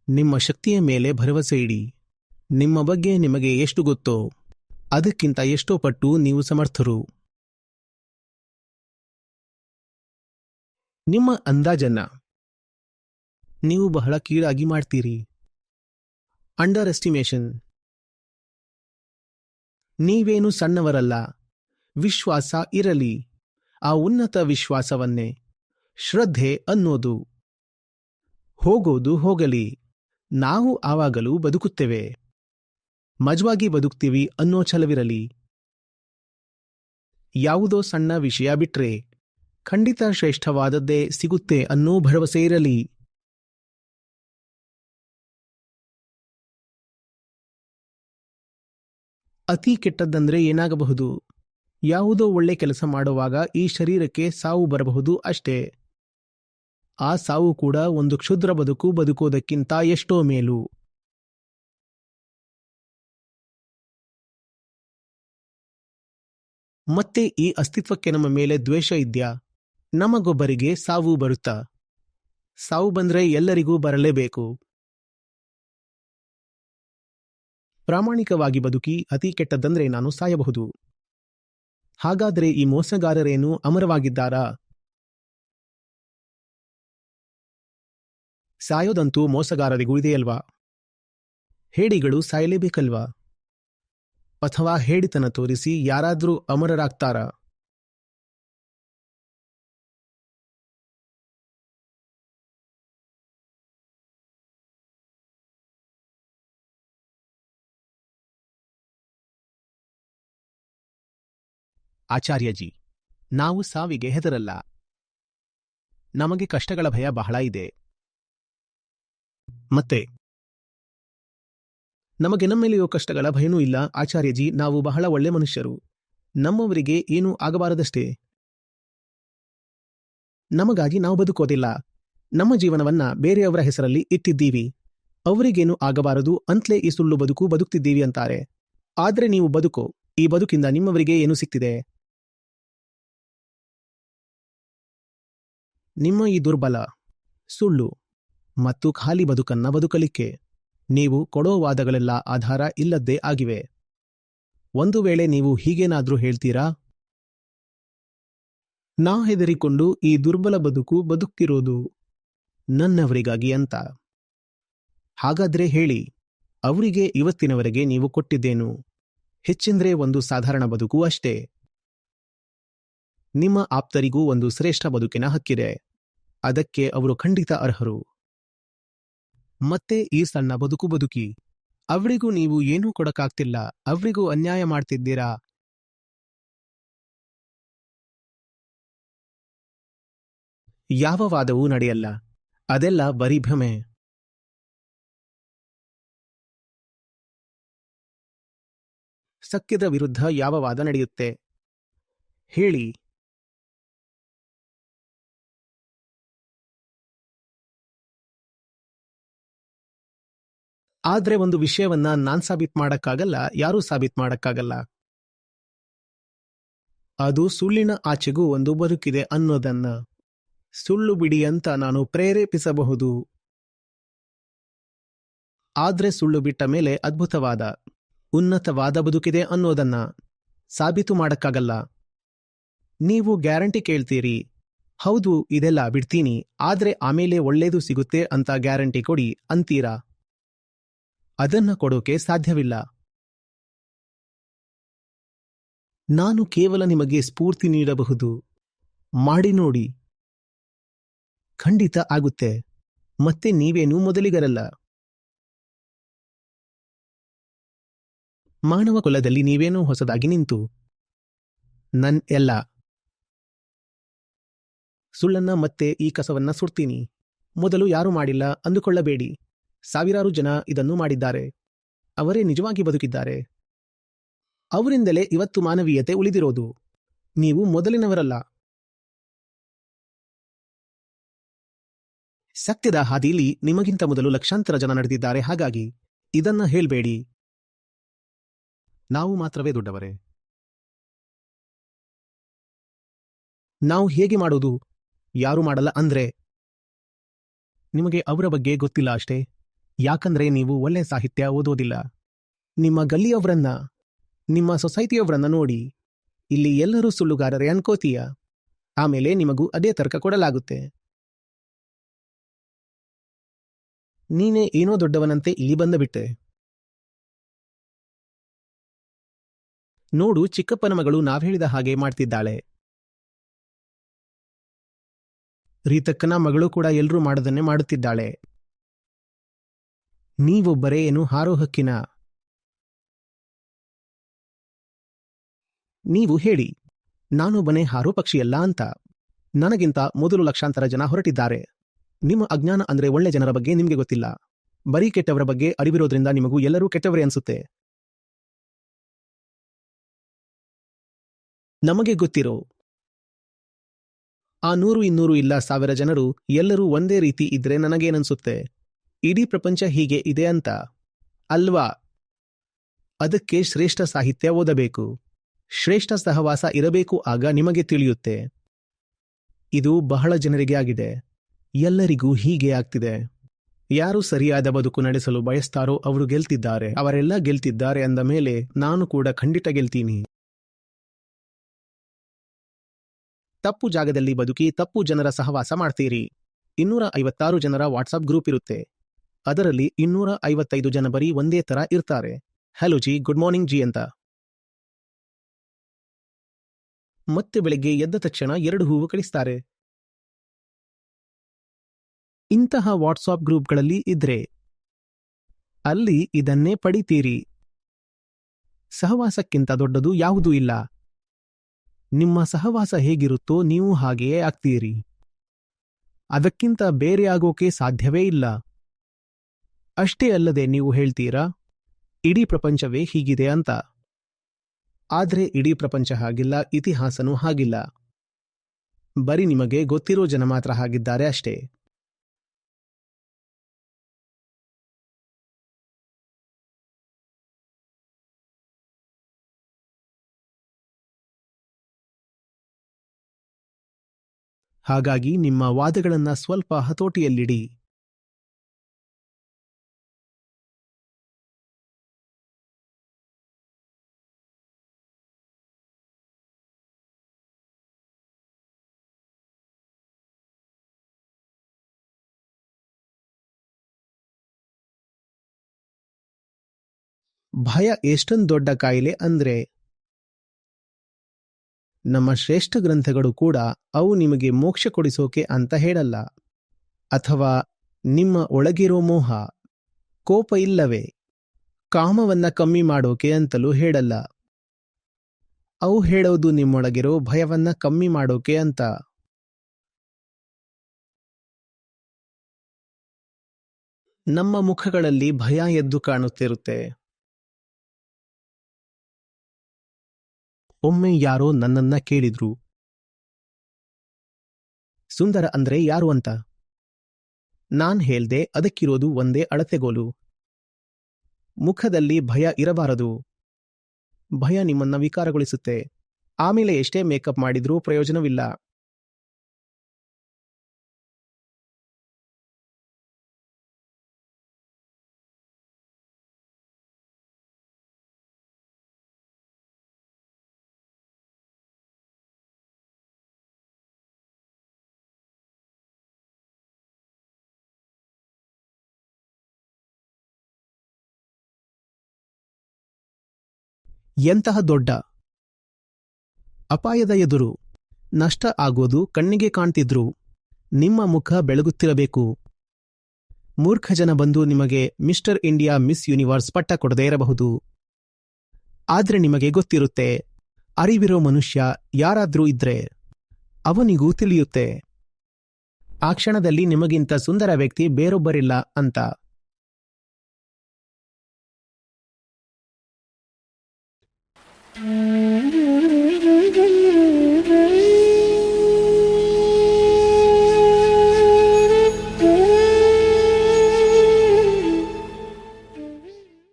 ನಿಮ್ಮ ಶಕ್ತಿಯ ಮೇಲೆ ಭರವಸೆ ಇಡಿ. ನಿಮ್ಮ ಬಗ್ಗೆ ನಿಮಗೆ ಎಷ್ಟು ಗೊತ್ತೋ ಅದಕ್ಕಿಂತ ಎಷ್ಟೋ ಪಟ್ಟು ನೀವು ಸಮರ್ಥರು. ನಿಮ್ಮ ಅಂದಾಜನ್ನ ನೀವು ಬಹಳ ಕೀಳಾಗಿ ಮಾಡ್ತೀರಿ. Under estimation. ನೀವೇನು ಸಣ್ಣವರಲ್ಲ. ವಿಶ್ವಾಸ ಇರಲಿ. ಆ ಉನ್ನತ ವಿಶ್ವಾಸವನ್ನೇ ಶ್ರದ್ಧೆ ಅನ್ನೋದು. ಹೋಗೋದು ಹೋಗಲಿ, ನಾವು ಆವಾಗಲೂ ಬದುಕುತ್ತೇವೆ. ಮಜವಾಗಿ ಬದುಕ್ತೀವಿ ಅನ್ನೋ ಛಲವಿರಲಿ. ಯಾವುದೋ ಸಣ್ಣ ವಿಷಯ ಬಿಟ್ರೆ ಖಂಡಿತ ಶ್ರೇಷ್ಠವಾದದ್ದೇ ಸಿಗುತ್ತೆ ಅನ್ನೋ ಭರವಸೆ ಇರಲಿ. ಅತಿ ಕೆಟ್ಟದ್ದಂದ್ರೆ ಏನಾಗಬಹುದು? ಯಾವುದೋ ಒಳ್ಳೆ ಕೆಲಸ ಮಾಡುವಾಗ ಈ ಶರೀರಕ್ಕೆ ಸಾವು ಬರಬಹುದು ಅಷ್ಟೇ. ಆ ಸಾವು ಕೂಡ ಒಂದು ಕ್ಷುದ್ರ ಬದುಕು ಬದುಕೋದಕ್ಕಿಂತ ಎಷ್ಟೋ ಮೇಲು. ಮತ್ತೆ ಈ ಅಸ್ತಿತ್ವಕ್ಕೆ ನಮ್ಮ ಮೇಲೆ ದ್ವೇಷ ಇದ್ಯಾ? ನಮಗೊಬ್ಬರಿಗೆ ಸಾವು ಬರುತ್ತಾ? ಸಾವು ಬಂದ್ರೆ ಎಲ್ಲರಿಗೂ ಬರಲೇಬೇಕು. ಪ್ರಾಮಾಣಿಕವಾಗಿ ಬದುಕಿ ಅತಿ ಕೆಟ್ಟದ್ದಂದ್ರೆ ನಾನು ಸಾಯಬಹುದು. ಹಾಗಾದ್ರೆ ಈ ಮೋಸಗಾರರೇನು ಅಮರವಾಗಿದ್ದಾರಾ? ಸಾಯೋದಂತೂ ಮೋಸಗಾರರಿಗೂ ಇದೆಯಲ್ವಾ? ಹೇಡಿಗಳು ಸಾಯಲೇಬೇಕಲ್ವಾ? ಅಥವಾ ಹೇಡಿತನ ತೋರಿಸಿ ಯಾರಾದ್ರೂ ಅಮರರಾಗ್ತಾರಾ? ಆಚಾರ್ಯಜಿ, ನಾವು ಸಾವಿಗೆ ಹೆದರಲ್ಲ. ನಮಗೆ ಕಷ್ಟಗಳ ಭಯ ಬಹಳ ಇದೆ. ಮತ್ತೆ ನಮಗೆ ನಮ್ಮೆಲೆಯೋ ಕಷ್ಟಗಳ ಭಯನೂ ಇಲ್ಲ. ಆಚಾರ್ಯಜಿ, ನಾವು ಬಹಳ ಒಳ್ಳೆ ಮನುಷ್ಯರು. ನಮ್ಮವರಿಗೆ ಏನೂ ಆಗಬಾರದಷ್ಟೇ. ನಮಗಾಗಿ ನಾವು ಬದುಕೋದಿಲ್ಲ. ನಮ್ಮ ಜೀವನವನ್ನ ಬೇರೆಯವರ ಹೆಸರಲ್ಲಿ ಇಟ್ಟಿದ್ದೀವಿ. ಅವರಿಗೇನು ಆಗಬಾರದು ಅಂತ್ಲೇ ಈ ಸುಳ್ಳು ಬದುಕು ಬದುಕ್ತಿದ್ದೀವಿ ಅಂತಾರೆ. ಆದ್ರೆ ನೀವು ಬದುಕೋ ಈ ಬದುಕಿಂದ ನಿಮ್ಮವರಿಗೆ ಏನು ಸಿಕ್ತಿದೆ? ನಿಮ್ಮ ಈ ದುರ್ಬಲ, ಸುಳ್ಳು ಮತ್ತು ಖಾಲಿ ಬದುಕನ್ನ ಬದುಕಲಿಕ್ಕೆ ನೀವು ಕೊಡೋ ವಾದಗಳೆಲ್ಲ ಆಧಾರ ಇಲ್ಲದ್ದೇ ಆಗಿವೆ. ಒಂದು ವೇಳೆ ನೀವು ಹೀಗೇನಾದ್ರೂ ಹೇಳ್ತೀರಾ, ನಾ ಹೆದರಿಕೊಂಡು ಈ ದುರ್ಬಲ ಬದುಕು ಬದುಕ್ತಿರೋದು ನನ್ನವರಿಗಾಗಿ ಅಂತ. ಹಾಗಾದ್ರೆ ಹೇಳಿ, ಅವರಿಗೆ ಇವತ್ತಿನವರೆಗೆ ನೀವು ಕೊಟ್ಟಿದ್ದೇನು? ಹೆಚ್ಚೆಂದ್ರೆ ಒಂದು ಸಾಧಾರಣ ಬದುಕು ಅಷ್ಟೇ. ನಿಮ್ಮ ಆಪ್ತರಿಗೂ ಒಂದು ಶ್ರೇಷ್ಠ ಬದುಕಿನ ಹಕ್ಕಿದೆ. ಅದಕ್ಕೆ ಅವರು ಖಂಡಿತ ಅರ್ಹರು. ಮತ್ತೆ ಈ ಸಣ್ಣ ಬದುಕು ಬದುಕಿ ಅವರಿಗೂ ನೀವು ಏನೂ ಕೊಡಕ್ಕಾಗ್ತಿಲ್ಲ. ಅವರಿಗೂ ಅನ್ಯಾಯ ಮಾಡ್ತಿದ್ದೀರಾ. ಯಾವ ವಾದವೂ ನಡೆಯಲ್ಲ. ಅದೆಲ್ಲ ಬರೀ ಭ್ರಮೆ. ಸತ್ಯದ ವಿರುದ್ಧ ಯಾವ ವಾದ ನಡೆಯುತ್ತೆ? ಹೇಳಿ. ಆದ್ರೆ ಒಂದು ವಿಷಯವನ್ನ ನಾನ್ ಸಾಬೀತ್ ಮಾಡಕ್ಕಾಗಲ್ಲ, ಯಾರೂ ಸಾಬೀತ್ ಮಾಡಕ್ಕಾಗಲ್ಲ. ಅದು ಸುಳ್ಳಿನ ಆಚೆಗೂ ಒಂದು ಬದುಕಿದೆ ಅನ್ನೋದನ್ನ. ಸುಳ್ಳು ಬಿಡಿ ಅಂತ ನಾನು ಪ್ರೇರೇಪಿಸಬಹುದು. ಆದ್ರೆ ಸುಳ್ಳು ಬಿಟ್ಟ ಮೇಲೆ ಅದ್ಭುತವಾದ, ಉನ್ನತವಾದ ಬದುಕಿದೆ ಅನ್ನೋದನ್ನ ಸಾಬೀತು ಮಾಡಕ್ಕಾಗಲ್ಲ. ನೀವು ಗ್ಯಾರಂಟಿ ಕೇಳ್ತೀರಿ. ಹೌದು, ಇದೆಲ್ಲ ಬಿಡ್ತೀನಿ, ಆದ್ರೆ ಆಮೇಲೆ ಒಳ್ಳೇದು ಸಿಗುತ್ತೆ ಅಂತ ಗ್ಯಾರಂಟಿ ಕೊಡಿ ಅಂತೀರಾ. ಅದನ್ನ ಕೊಡೋಕೆ ಸಾಧ್ಯವಿಲ್ಲ. ನಾನು ಕೇವಲ ನಿಮಗೆ ಸ್ಫೂರ್ತಿ ನೀಡಬಹುದು. ಮಾಡಿ ನೋಡಿ, ಖಂಡಿತ ಆಗುತ್ತೆ. ಮತ್ತೆ ನೀವೇನೂ ಮೊದಲಿಗರಲ್ಲ. ಮಾನವ ಕುಲದಲ್ಲಿ ನೀವೇನೂ ಹೊಸದಾಗಿ ನಿಂತು ನನ್ ಎಲ್ಲ ಸುಳ್ಳನ್ನ ಮತ್ತೆ ಈ ಕಸವನ್ನ ಸುಡ್ತೀನಿ. ಮೊದಲು ಯಾರೂ ಮಾಡಿಲ್ಲ ಅಂದುಕೊಳ್ಳಬೇಡಿ. ಸಾವಿರಾರು ಜನ ಇದನ್ನು ಮಾಡಿದ್ದಾರೆ. ಅವರೇ ನಿಜವಾಗಿ ಬದುಕಿದ್ದಾರೆ. ಅವರಿಂದಲೇ ಇವತ್ತು ಮಾನವೀಯತೆ ಉಳಿದಿರೋದು. ನೀವು ಮೊದಲಿನವರಲ್ಲ. ಸತ್ಯದ ಹಾದಿಯಲ್ಲಿ ನಿಮಗಿಂತ ಮೊದಲು ಲಕ್ಷಾಂತರ ಜನ ನಡೆದಿದ್ದಾರೆ. ಹಾಗಾಗಿ ಇದನ್ನ ಹೇಳ್ಬೇಡಿ, ನಾವು ಮಾತ್ರವೇ ದೊಡ್ಡವರೇ. ನಾವು ಹೇಗೆ ಮಾಡೋದು? ಯಾರು ಮಾಡಲ್ಲ ಅಂದ್ರೆ ನಿಮಗೆ ಅವರ ಬಗ್ಗೆ ಗೊತ್ತಿಲ್ಲ ಅಷ್ಟೇ. ಯಾಕಂದ್ರೆ ನೀವು ಒಳ್ಳೆ ಸಾಹಿತ್ಯ ಓದೋದಿಲ್ಲ. ನಿಮ್ಮ ಗಲ್ಲಿಯವರನ್ನ, ನಿಮ್ಮ ಸೊಸೈಟಿಯವರನ್ನ ನೋಡಿ, ಇಲ್ಲಿ ಎಲ್ಲರೂ ಸುಳ್ಳುಗಾರರೇ ಅನ್ಕೋತೀಯ. ಆಮೇಲೆ ನಿಮಗೂ ಅದೇ ತರ್ಕ ಕೊಡಲಾಗುತ್ತೆ. ನೀನೇ ಏನೋ ದೊಡ್ಡವನಂತೆ ಇಲ್ಲಿ ಬಂದಬಿಟ್ಟೆ. ನೋಡು, ಚಿಕ್ಕಪ್ಪನ ಮಗಳು ನಾವ್ಹೇಳಿದ ಹಾಗೆ ಮಾಡ್ತಿದ್ದಾಳೆ. ರೀತಕ್ಕನ ಮಗಳು ಕೂಡ ಎಲ್ರೂ ಮಾಡದನ್ನೇ ಮಾಡುತ್ತಿದ್ದಾಳೆ. ನೀವೊಬ್ಬರೇ ಏನು ಹಾರೋ ಹಕ್ಕಿನ? ನೀವು ಹೇಳಿ, ನಾನೊಬ್ಬನೇ ಹಾರೋ ಪಕ್ಷಿಯಲ್ಲ ಅಂತ. ನನಗಿಂತ ಮೊದಲು ಲಕ್ಷಾಂತರ ಜನ ಹೊರಟಿದ್ದಾರೆ. ನಿಮ್ಮ ಅಜ್ಞಾನ ಅಂದ್ರೆ ಒಳ್ಳೆ ಜನರ ಬಗ್ಗೆ ನಿಮ್ಗೆ ಗೊತ್ತಿಲ್ಲ. ಬರೀ ಕೆಟ್ಟವರ ಬಗ್ಗೆ ಅರಿವಿರೋದ್ರಿಂದ ನಿಮಗೂ ಎಲ್ಲರೂ ಕೆಟ್ಟವರೇ ಅನ್ಸುತ್ತೆ. ನಮಗೆ ಗೊತ್ತಿರೋ ಆ 100, 200 ಇಲ್ಲ 1000 ಜನರು ಎಲ್ಲರೂ ಒಂದೇ ರೀತಿ ಇದ್ರೆ ನನಗೇನನ್ಸುತ್ತೆ? ಇಡೀ ಪ್ರಪಂಚ ಹೀಗೆ ಇದೆ ಅಂತ ಅಲ್ವಾ? ಅದಕ್ಕೆ ಶ್ರೇಷ್ಠ ಸಾಹಿತ್ಯ ಓದಬೇಕು, ಶ್ರೇಷ್ಠ ಸಹವಾಸ ಇರಬೇಕು. ಆಗ ನಿಮಗೆ ತಿಳಿಯುತ್ತೆ. ಇದು ಬಹಳ ಜನರಿಗೆ ಆಗಿದೆ. ಎಲ್ಲರಿಗೂ ಹೀಗೆ ಆಗ್ತಿದೆ. ಯಾರು ಸರಿಯಾದ ಬದುಕು ನಡೆಸಲು ಬಯಸ್ತಾರೋ ಅವರು ಗೆಲ್ತಿದ್ದಾರೆ. ಅವರೆಲ್ಲ ಗೆಲ್ತಿದ್ದಾರೆ ಅಂದ ಮೇಲೆ ನಾನು ಕೂಡ ಖಂಡಿತ ಗೆಲ್ತೀನಿ. ತಪ್ಪು ಜಾಗದಲ್ಲಿ ಬದುಕಿ ತಪ್ಪು ಜನರ ಸಹವಾಸ ಮಾಡ್ತೀರಿ. 256 ಜನರ ವಾಟ್ಸಾಪ್ ಗ್ರೂಪ್ ಇರುತ್ತೆ. ಅದರಲ್ಲಿ 255 ಜನ ಬರೀ ಒಂದೇ ತರ ಇರ್ತಾರೆ. Hello G, good morning G ಅಂತ. ಮತ್ತೆ ಬೆಳಗ್ಗೆ ಎದ್ದ ತಕ್ಷಣ 2 ಹೂವು ಕಳಿಸ್ತಾರೆ. ಇಂತಹ ವಾಟ್ಸಾಪ್ ಗ್ರೂಪ್ಗಳಲ್ಲಿ ಇದ್ರೆ ಅಲ್ಲಿ ಇದನ್ನೇ ಪಡಿತೀರಿ. ಸಹವಾಸಕ್ಕಿಂತ ದೊಡ್ಡದು ಯಾವುದೂ ಇಲ್ಲ. ನಿಮ್ಮ ಸಹವಾಸ ಹೇಗಿರುತ್ತೋ ನೀವು ಹಾಗೆಯೇ ಆಗ್ತೀರಿ. ಅದಕ್ಕಿಂತ ಬೇರೆ ಆಗೋಕೆ ಸಾಧ್ಯವೇ ಇಲ್ಲ. ಅಷ್ಟೇ ಅಲ್ಲದೆ ನೀವು ಹೇಳ್ತೀರಾ, ಇಡೀ ಪ್ರಪಂಚವೇ ಹೀಗಿದೆ ಅಂತ. ಆದ್ರೆ ಇಡೀ ಪ್ರಪಂಚ ಹಾಗಿಲ್ಲ, ಇತಿಹಾಸನೂ ಹಾಗಿಲ್ಲ. ಬರೀ ನಿಮಗೆ ಗೊತ್ತಿರೋ ಜನ ಮಾತ್ರ ಹಾಗಿದ್ದಾರೆ ಅಷ್ಟೇ. ಹಾಗಾಗಿ ನಿಮ್ಮ ವಾದಗಳನ್ನ ಸ್ವಲ್ಪ ಹತೋಟಿಯಲ್ಲಿಡಿ. ಭಯ ಎಷ್ಟೊಂದು ದೊಡ್ಡ ಕಾಯಿಲೆ ಅಂದ್ರೆ, ನಮ್ಮ ಶ್ರೇಷ್ಠ ಗ್ರಂಥಗಳು ಕೂಡ ಅವು ನಿಮಗೆ ಮೋಕ್ಷ ಕೊಡಿಸೋಕೆ ಅಂತ ಹೇಳಲ್ಲ, ಅಥವಾ ನಿಮ್ಮ ಒಳಗಿರೋ ಮೋಹ, ಕೋಪ ಇಲ್ಲವೇ ಕಾಮವನ್ನ ಕಮ್ಮಿ ಮಾಡೋಕೆ ಅಂತಲೂ ಹೇಳಲ್ಲ. ಅವು ಹೇಳೋದು ನಿಮ್ಮೊಳಗಿರೋ ಭಯವನ್ನ ಕಮ್ಮಿ ಮಾಡೋಕೆ ಅಂತ. ನಮ್ಮ ಮುಖಗಳಲ್ಲಿ ಭಯ ಎದ್ದು ಕಾಣುತ್ತಿರುತ್ತೆ. ಒಮ್ಮೆ ಯಾರೋ ನನ್ನನ್ನ ಕೇಳಿದ್ರು, ಸುಂದರ ಅಂದ್ರೆ ಯಾರು ಅಂತ. ನಾನ್ ಹೇಳ್ದೆ, ಅದಕ್ಕಿರೋದು ಒಂದೇ ಅಳತೆಗೋಲು. ಮುಖದಲ್ಲಿ ಭಯ ಇರಬಾರದು. ಭಯ ನಿಮ್ಮನ್ನ ವಿಕಾರಗೊಳಿಸುತ್ತೆ. ಆಮೇಲೆ ಎಷ್ಟೇ ಮೇಕಪ್ ಮಾಡಿದ್ರೂ ಪ್ರಯೋಜನವಿಲ್ಲ. ಎಂತಹ ದೊಡ್ಡ ಅಪಾಯದ ಎದುರು ನಷ್ಟ ಆಗೋದು ಕಣ್ಣಿಗೆ ಕಾಣ್ತಿದ್ರು ನಿಮ್ಮ ಮುಖ ಬೆಳಗುತ್ತಿರಬೇಕು. ಮೂರ್ಖ ಜನ ಬಂದು ನಿಮಗೆ ಮಿಸ್ಟರ್ ಇಂಡಿಯಾ, ಮಿಸ್ ಯೂನಿವರ್ಸ್ ಪಟ್ಟ ಕೊಡದೇ ಇರಬಹುದು. ಆದ್ರೆ ನಿಮಗೆ ಗೊತ್ತಿರುತ್ತೆ, ಅರಿವಿರೋ ಮನುಷ್ಯ ಯಾರಾದ್ರೂ ಇದ್ರೆ ಅವನಿಗೂ ತಿಳಿಯುತ್ತೆ ಆ ಕ್ಷಣದಲ್ಲಿ ನಿಮಗಿಂತ ಸುಂದರ ವ್ಯಕ್ತಿ ಬೇರೊಬ್ಬರಿಲ್ಲ ಅಂತ.